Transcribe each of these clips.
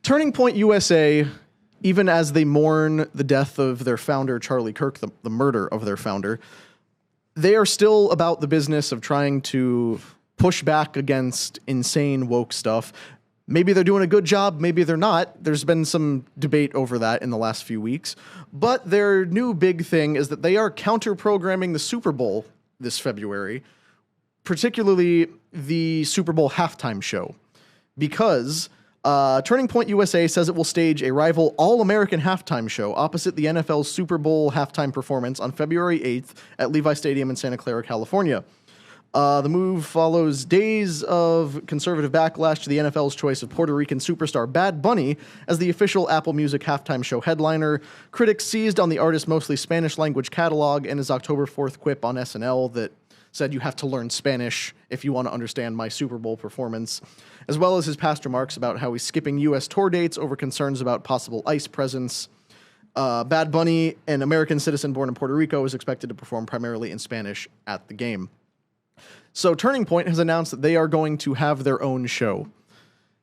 Turning Point USA, even as they mourn the death of their founder, Charlie Kirk, the murder of their founder, they are still about the business of trying to push back against insane woke stuff. Maybe they're doing a good job, maybe they're not. There's been some debate over that in the last few weeks. But their new big thing is that they are counter-programming the Super Bowl this February, particularly the Super Bowl halftime show, because Turning Point USA says it will stage a rival All-American halftime show opposite the NFL's Super Bowl halftime performance on February 8th at Levi Stadium in Santa Clara, California. The move follows days of conservative backlash to the NFL's choice of Puerto Rican superstar Bad Bunny as the official Apple Music halftime show headliner. Critics seized on the artist's mostly Spanish-language catalog and his October 4th quip on SNL that said you have to learn Spanish if you want to understand my Super Bowl performance, as well as his past remarks about how he's skipping U.S. tour dates over concerns about possible ICE presence. Bad Bunny, an American citizen born in Puerto Rico, is expected to perform primarily in Spanish at the game. So Turning Point has announced that they are going to have their own show.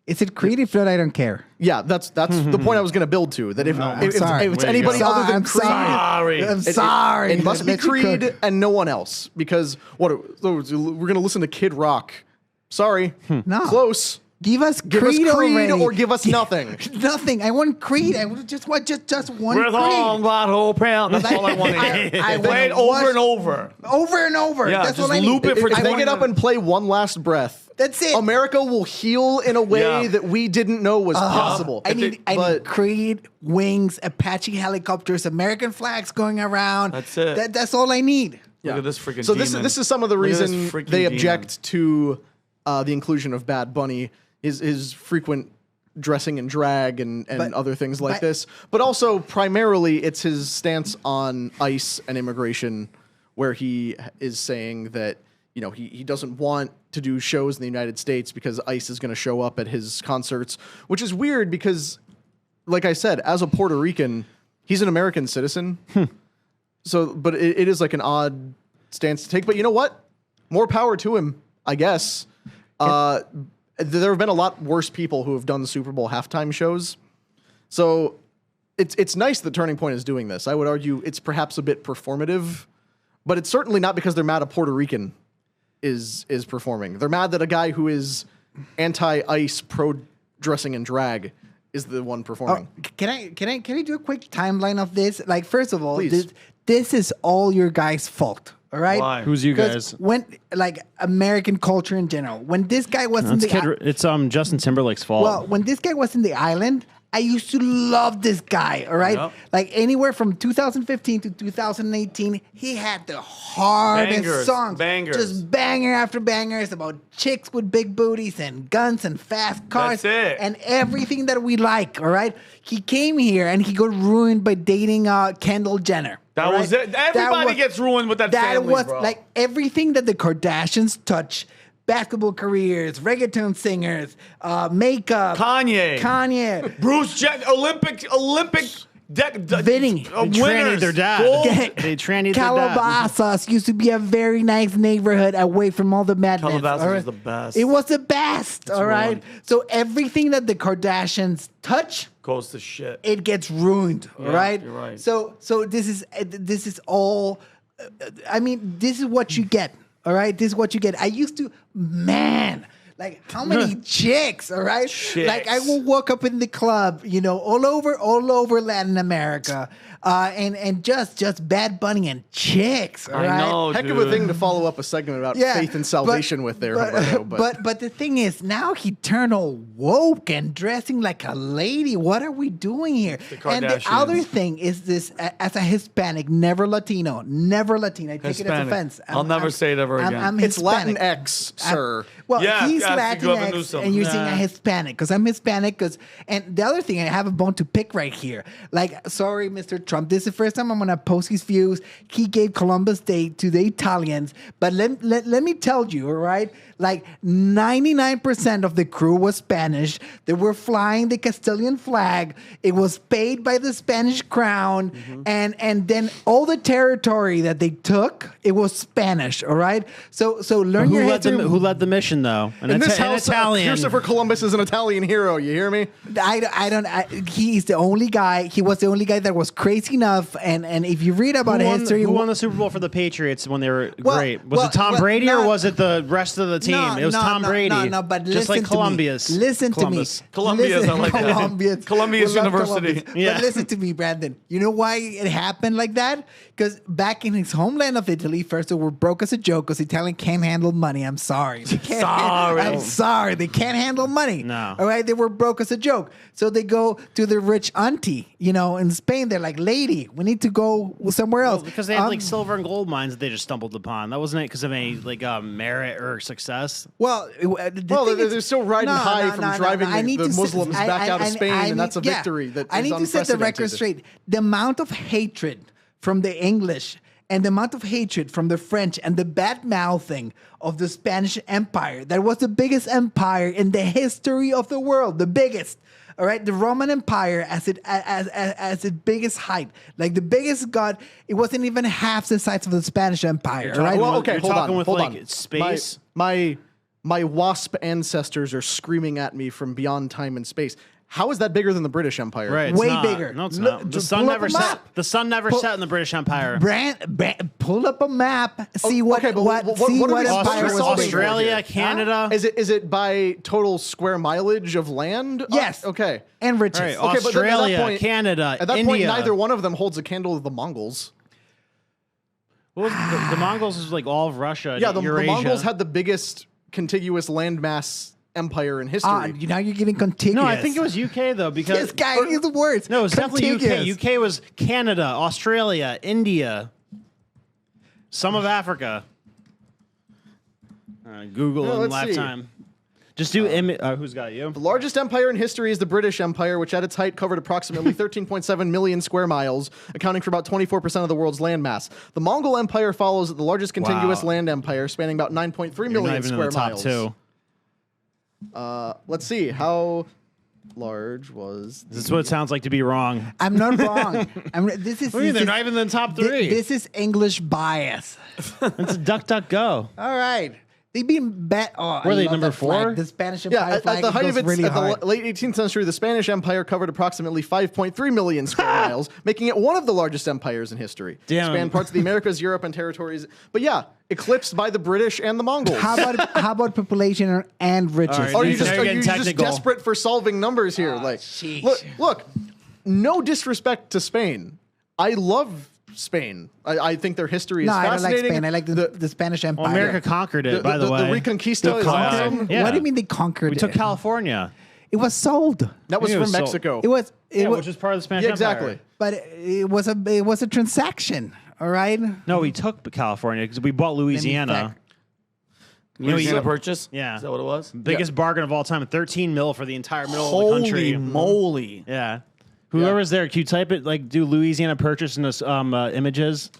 Is it Creed? If not, I don't care. Yeah, that's the point I was going to to. That if it's anybody other than Creed, I'm sorry. It must be Creed and no one else. Because we're going to listen to Kid Rock. Sorry, no, close. Give us Creed or give us nothing. Nothing. I want Creed. I just want just one Creed. That's all I want to hear. I play it over and over. Over and over. Yeah, that's just all I loop need. it for if they get up and play one last breath, that's it. America will heal in a way that we didn't know was possible. I need Creed, wings, Apache helicopters, American flags going around. That's it. That's all I need. Look at this freaking So demon. this is some of the reason they object demon. to the inclusion of Bad Bunny. His frequent dressing in drag and other things like this. But also, primarily, it's his stance on ICE and immigration, where he is saying that, you know, he doesn't want to do shows in the United States because ICE is going to show up at his concerts, which is weird because, like I said, as a Puerto Rican, he's an American citizen. So, but it is like an odd stance to take. But you know what? More power to him, I guess. There have been a lot worse people who have done the Super Bowl halftime shows. So it's nice that Turning Point is doing this. I would argue it's perhaps a bit performative, but it's certainly not because they're mad a Puerto Rican is performing. They're mad that a guy who is anti-ICE, pro-dressing in drag is the one performing. Can I do a quick timeline of this? Like, first of all, Please. this is all your guys' fault. All right. Why? Who's you guys? When American culture in general, when this guy was It's Justin Timberlake's fault. Well, when this guy was in the island, I used to love this guy. All right, like anywhere from 2015 to 2018, he had the hardest songs, just banger after bangers about chicks with big booties and guns and fast cars. That's it. And everything that we like. All right, he came here and he got ruined by dating Kendall Jenner. That was it. Everybody gets ruined with that family, was bro. like everything that the Kardashians touch. Basketball careers, reggaeton singers, makeup. Kanye. Bruce Jenner, Olympic Vinny. Trannied their dad. They trannied their dad. Calabasas used to be a very nice neighborhood away from all the madness. Calabasas was the best. It was the best, all right? So everything that the Kardashians touch goes to shit. It gets ruined, all right? You're right. So this is all, I mean, this is what you get. All right, this is what you get. I used to, like how many chicks, all right? Chicks. Like I will walk up in the club, you know, all over Latin America, and just Bad Bunny and chicks, all right? I know, Heck of a thing to follow up a segment about faith and salvation with there, Humberto. But the thing is, now he turned all woke and dressing like a lady. What are we doing here? And the other thing is this: as a Hispanic, never Latino. I take it as offense. I'll never say it ever again. I'm It's Hispanic. Latinx, sir. He's Latinx, and you're saying a Hispanic because I'm Hispanic. And the other thing, I have a bone to pick right here. Like, sorry, Mr. Trump, this is the first time I'm going to post his views. He gave Columbus Day to the Italians, but let me tell you, all right? Like 99% of the crew was Spanish. They were flying the Castilian flag. It was paid by the Spanish crown, and then all the territory that they took, it was Spanish. All right, so learn your history. Who led the mission though? An In this An house, Italian. Christopher Columbus is an Italian hero. You hear me? He's the only guy. He was the only guy that was crazy enough. And if you read about history, who won the Super Bowl for the Patriots when they were Well, great? Was well, it Tom well, Brady no. or was it the rest of the team? It was Tom Brady. No, but just listen like to Columbia's. me. Listen Columbus. to me. Columbia's, I like that. Columbia's. Columbia's We love University. Columbus. Yeah. But listen to me, Brandon. You know why it happened like that? Because back in his homeland of Italy, first they were broke as a joke because Italian can't handle money. I'm sorry. I'm sorry. They can't handle money. No. All right. They were broke as a joke. So they go to the rich auntie, in Spain. They're like, lady, we need to go somewhere else. Because they had like silver and gold mines that they just stumbled upon. That wasn't it because of any merit or success. Well, They're still riding high from driving the Muslims back out of Spain, and that's a victory. I need to set the record straight. The amount of hatred from the English and the amount of hatred from the French and the bad mouthing of the Spanish Empire, that was the biggest empire in the history of the world, the biggest. All right, the Roman Empire as its biggest height, like the biggest god, it wasn't even half the size of the Spanish Empire. All right, Well, okay, You're hold talking on, with hold like on. space. My WASP ancestors are screaming at me from beyond time and space. How is that bigger than the British Empire? Right, it's way not. bigger. No, it's Look, not. The just sun pull up never a set. map. The sun never set in the British Empire. Pull up a map. See what okay, but what are what we empire supposed was to bigger. solve Australia, here? Canada. Is it by total square mileage of land? Yes. Okay. And riches. Right, Okay, but then Australia, Canada, At that point, India. neither one of them holds a candle to the Mongols. Well, the Mongols is like all of Russia. Yeah, the Eurasia. Mongols had the biggest contiguous landmass empire in history. Now you're getting contiguous. No, I think it was UK though because This guy is the worst. No, it was definitely Contiguous. UK. UK was Canada, Australia, India, some of Africa. Google in let's see. lifetime. Just do who's got you? The largest empire in history is the British Empire, which at its height covered approximately 13.7 million square miles, accounting for about 24% of the world's landmass. The Mongol Empire follows the largest contiguous land empire, spanning about 9.3 You're million not even square in the top miles. two. Let's see. Large was... This is what it sounds like to be wrong. I'm not wrong. This is. What do you mean? this They're is- not even in the top three. This is English bias. It's a duck, duck, go. All right. They've been bet. Oh, Were I they love number that flag. 4? The Spanish Empire Yeah, flag at the height of goes its really at hard. the late 18th century, the Spanish Empire covered approximately 5.3 million square miles, making it one of the largest empires in history. Damn. Spanned parts of the Americas, Europe, and territories. But yeah, eclipsed by the British and the Mongols. How about population and riches? All right, Are you Now just you're are getting you just technical. desperate for solving numbers here? sheesh. Look, no disrespect to Spain. I love Spain. I think their history is No, I don't like fascinating. Spain. I like the Spanish Empire. Well, America conquered it, by the way. The Reconquista is conquered. awesome. Yeah. What do you mean they conquered We took it? California. It was sold. That was I think it from was sold. Mexico. It was. It was. Which is part of the Spanish Yeah, Empire. exactly. But it was a transaction. All right. No, we took California because we bought Louisiana. Louisiana Purchase? Yeah. Is that what it was? Biggest bargain of all time, 13 mil for the entire middle of the Holy country. moly. Yeah. Whoever's there, can you type it, do Louisiana Purchase in this images?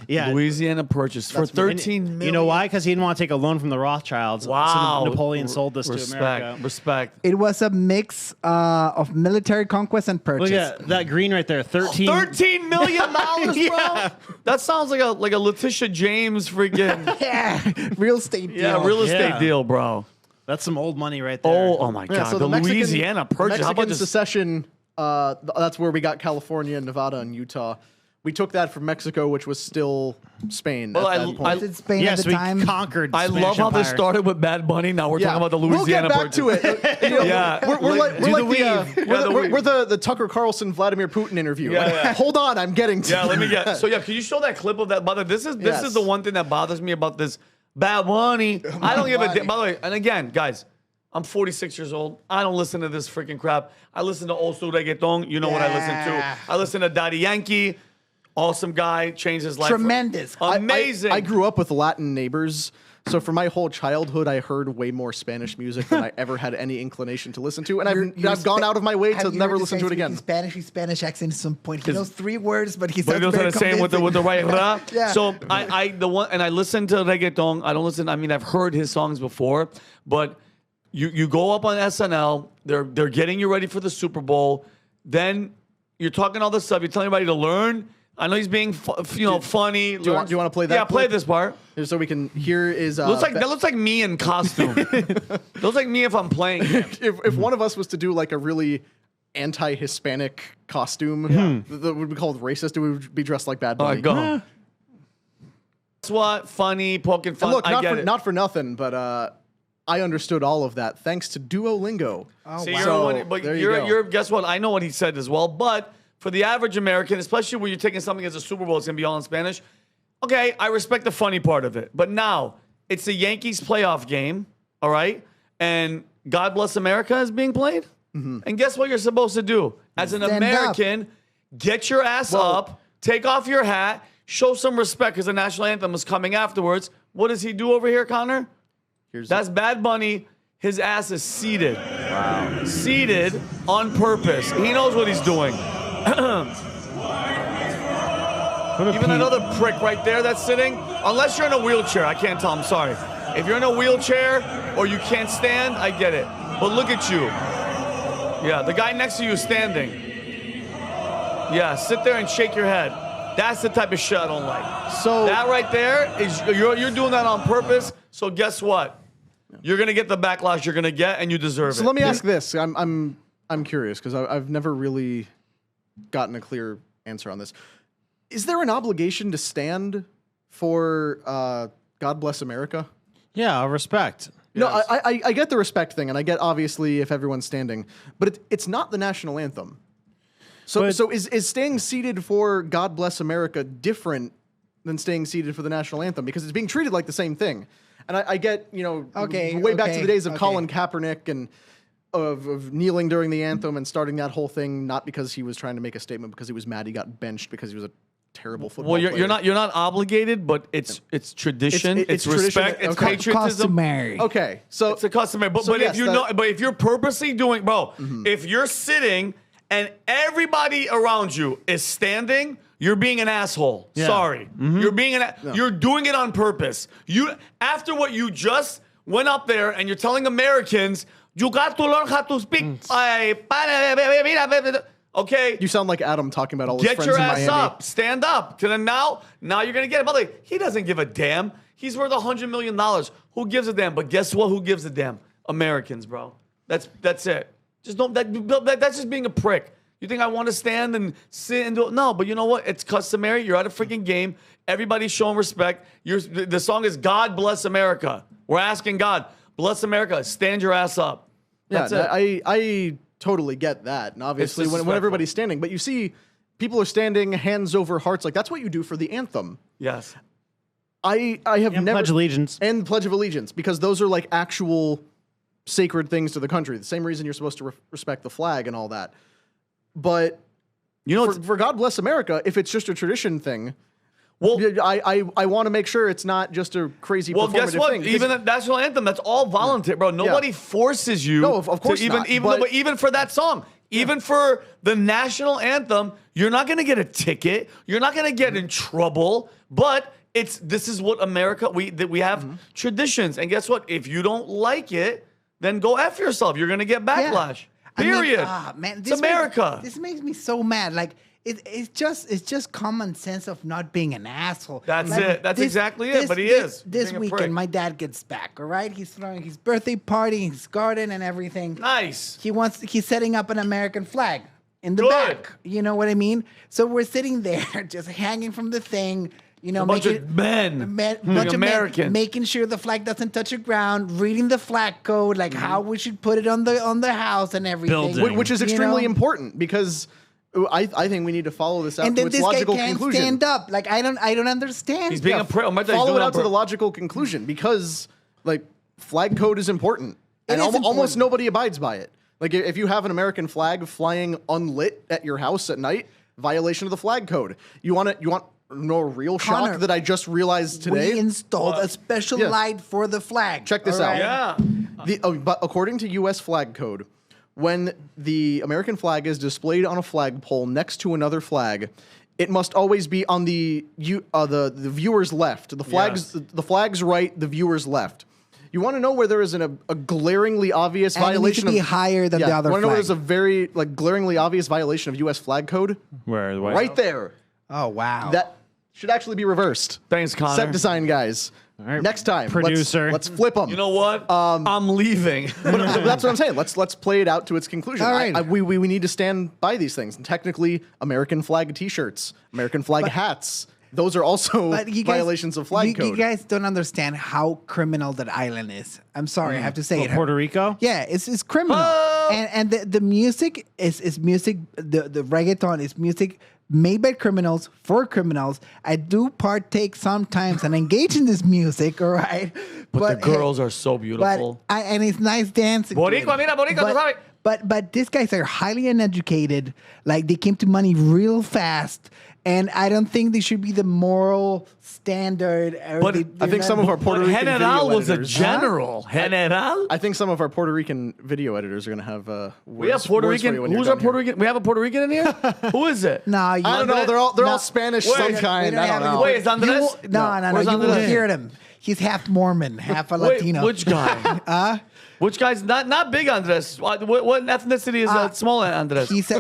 Yeah. Louisiana Purchase for And 13 million. You know why? Because he didn't want to take a loan from the Rothschilds. Wow. So Napoleon sold this to America. Respect. It was a mix of military conquest and purchase. Look at that green right there. 13. $13 million, bro. Yeah. That sounds like a Letitia James freaking Yeah, real estate deal. real estate Yeah. deal, bro. That's some old money right there. Oh my Yeah, god, so the Mexican- Louisiana Purchase. How Mexican about just secession? That's where we got California, Nevada, and Utah. We took that from Mexico, which was still Spain Well, at I- that point. Was it Spain Yes, at the we time? conquered I Spanish love how this Empire. started with Bad Bunny. Now we're talking about the Louisiana We'll get back Purchase. to it. You know, Yeah. we're like Do the the, weave. Yeah, the weave. we're the Tucker Carlson Vladimir Putin interview. Yeah, Like, yeah. Hold on, I'm getting to Yeah, let me get. So yeah, can you show that clip of that? By the way, this Yes. is the one thing that bothers me about this Bad Bunny. I don't give a damn. By the way, and again, guys, I'm 46 years old. I don't listen to this freaking crap. I listen to old school reggaeton. You know what I listen Yeah. to. I listen to Daddy Yankee. Awesome guy, changed his life. Tremendous. Amazing. I grew up with Latin neighbors, so for my whole childhood, I heard way more Spanish music than I ever had any inclination to listen to, and I've gone out of my way to never listen to it again. Spanish accent at some point. He knows 3 words, but he But sounds he knows how very to say it with the convincing. right ra. Yeah. So I listen to reggaeton. I don't listen. I mean, I've heard his songs before, but you go up on SNL. They're getting you ready for the Super Bowl. Then you're talking all this stuff. You're telling everybody to learn. I know he's being, funny. Do you want to play that? Yeah, play clip? this part. So we can hear is That looks like me in costume. Looks like me if I'm playing. if one of us was to do like a really anti-Hispanic costume that would be called racist, it would be dressed like Bad Bunny. All right, go. That's what funny, poking fun. And look, I get it. not for nothing, but I understood all of that thanks to Duolingo. Oh, So wow. you're guess what? I know what he said as well. But for the average American, especially when you're taking something as a Super Bowl, it's gonna be all in Spanish. Okay, I respect the funny part of it. But now it's a Yankees playoff game, all right? And God Bless America is being played. And guess what you're supposed to do? As an Stand American, get your ass up, take off your hat, show some respect because the national anthem is coming afterwards. What does he do over here, Connor? That's Bad Bunny. His ass is seated. Wow. Seated on purpose. He knows what he's doing. Even another prick right there that's sitting, unless you're in a wheelchair, I can't tell, I'm sorry. If you're in a wheelchair or you can't stand, I get it. But look at you. Yeah, the guy next to you is standing. Yeah, sit there and shake your head. That's the type of shit I don't like. So that right there is, you're doing that on purpose, so guess what? You're gonna get the backlash you're gonna get, and you deserve it. So let me ask this. I'm curious because I've never really gotten a clear answer on this. Is there an obligation to stand for God Bless America? Yeah, respect. No, I get the respect thing, and I get obviously if everyone's standing, but it's not the national anthem. So is staying seated for God Bless America different than staying seated for the national anthem because it's being treated like the same thing? And I get way back to the days of Colin Kaepernick and of kneeling during the anthem and starting that whole thing, not because he was trying to make a statement, because he was mad he got benched because he was a terrible football player. You're not obligated, but it's tradition, it's respect, it's patriotism. Customary. Okay, so it's a customary. But yes, if you're purposely doing, if you're sitting and everybody around you is standing, you're being an asshole. Yeah. Sorry, you're being you're doing it on purpose. After what you just went up there and you're telling Americans, you got to learn how to speak. Okay. You sound like Adam talking about all his friends in Miami. Get your ass up. Stand up. Now you're going to get it. By the way, he doesn't give a damn. He's worth $100 million. Who gives a damn? But guess what? Who gives a damn? Americans, bro. That's it. Just don't. That's just being a prick. You think I want to stand and sit and do it? No, but you know what? It's customary. You're at a freaking game. Everybody's showing respect. The song is God Bless America. We're asking God, bless America. Stand your ass up. That's it. I totally get that. And obviously when everybody's standing, but you see people are standing hands over hearts. Like that's what you do for the anthem. Yes. I have never Pledge Allegiance. And Pledge of Allegiance, because those are like actual sacred things to the country. The same reason you're supposed to respect the flag and all that. But you know, for God Bless America, if it's just a tradition thing, well, I want to make sure it's not just a crazy performative guess what? thing. Even the national anthem, that's all volunteer, bro. Nobody forces you. No, of course not. Even for that song, even for the national anthem, you're not going to get a ticket. You're not going to get in trouble. But this is what America, we have traditions. And guess what? If you don't like it, then go F yourself. You're going to get backlash. Period. Man, it's America. This makes me so mad. Like it's just common sense of not being an asshole. That's it. That's exactly it. But he is. This weekend, my dad gets back. All right, he's throwing his birthday party in his garden and everything. Nice. He's setting up an American flag in the back. You know what I mean? So we're sitting there, just hanging from the thing. You know, bunch of Americans, making sure the flag doesn't touch the ground, reading the flag code, like how we should put it on the house and everything. Building. Which is extremely important because I think we need to follow this out and to then its this logical guy can't conclusion. stand up. Like I don't understand. He's being a prick. Follow it out to the logical conclusion because like flag code is important and almost nobody abides by it. Like if you have an American flag flying unlit at your house at night, violation of the flag code. You want no real shock Connor, that I just realized today. We installed a special light for the flag. Check this out. Yeah. But according to U.S. flag code, when the American flag is displayed on a flagpole next to another flag, it must always be on the viewer's left. The flag's right, the viewer's left. You want to know where there is a glaringly obvious violation? It needs to be higher than the other flag. You want to know where flag. there's a very glaringly obvious violation of U.S. flag code? Where? Right there. Oh, wow. That should actually be reversed. Thanks, Connor. Set design guys. All right, Next time, producer. let's flip them. You know what? I'm leaving. But that's what I'm saying. Let's play it out to its conclusion. All right. We need to stand by these things. And technically, American flag T-shirts, American flag hats. Those are also violations of flag code. You guys don't understand how criminal that island is. I'm sorry, I have to say it. Puerto Rico? Yeah, it's criminal. And the music is music. The reggaeton is music made by criminals for criminals. I do partake sometimes and engage in this music, all right? But the girls are so beautiful. And it's nice dancing. Boricua, mira, Boricua, tú sabes. But these guys are highly uneducated. Like, they came to money real fast. And I don't think they should be the moral standard. But I think some of our Puerto Rican General video was a editors- general. General? I think some of our Puerto Rican video editors are going to have We have Puerto Rican. Who's our Puerto Rican? We have a Puerto Rican in here? Who is it? No, I don't know. They're all Spanish some Wait, kind. we don't I have don't any- know. Wait, is Andres? No. Where's You will Andres? hear him. He's half Mormon, half a Wait, Latino. which guy? Which guy's not big Andres? What ethnicity is small Andres? He's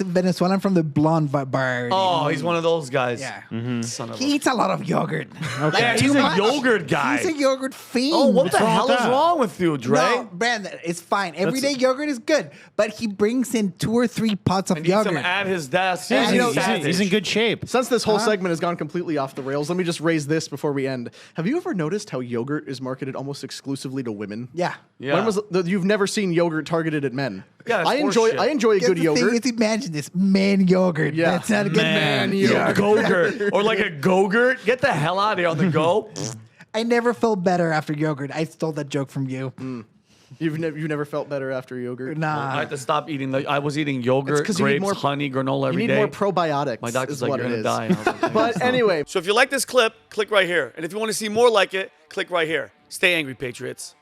a Venezuelan from the blonde bar. Oh, he's one of those guys. Yeah. Son of He eats a lot of yogurt. Yeah, he's too a much. yogurt guy. He's a yogurt fiend. Oh, what the wrong hell with is that? wrong with you, Dre? No, Brandon, it's fine. Everyday yogurt is good, but he brings in 2 or 3 pots of And eats him yogurt. at his desk. Yeah, Yeah, he's in good shape. Since this whole segment has gone completely off the rails, let me just raise this before we end. Have you ever noticed how yogurt is marketed almost exclusively to women? Yeah. Yeah. When was you've never seen yogurt targeted at men? Yeah, that's I enjoy a Guess good the yogurt. thing is, imagine this man yogurt. Yeah. That's not a good Man, yogurt. Go-gurt. Or like a go-gurt. Get the hell out of here on the go. I never felt better after yogurt. I stole that joke from you. You've never felt better after yogurt? Nah. I had to stop eating. I was eating yogurt, 'cause you need grapes, more- honey, granola You every need day. more probiotics. My doctor's is like, what you're it going to is. die. And I was like, But anyway, so if you like this clip, click right here. And if you want to see more like it, click right here. Stay angry, Patriots.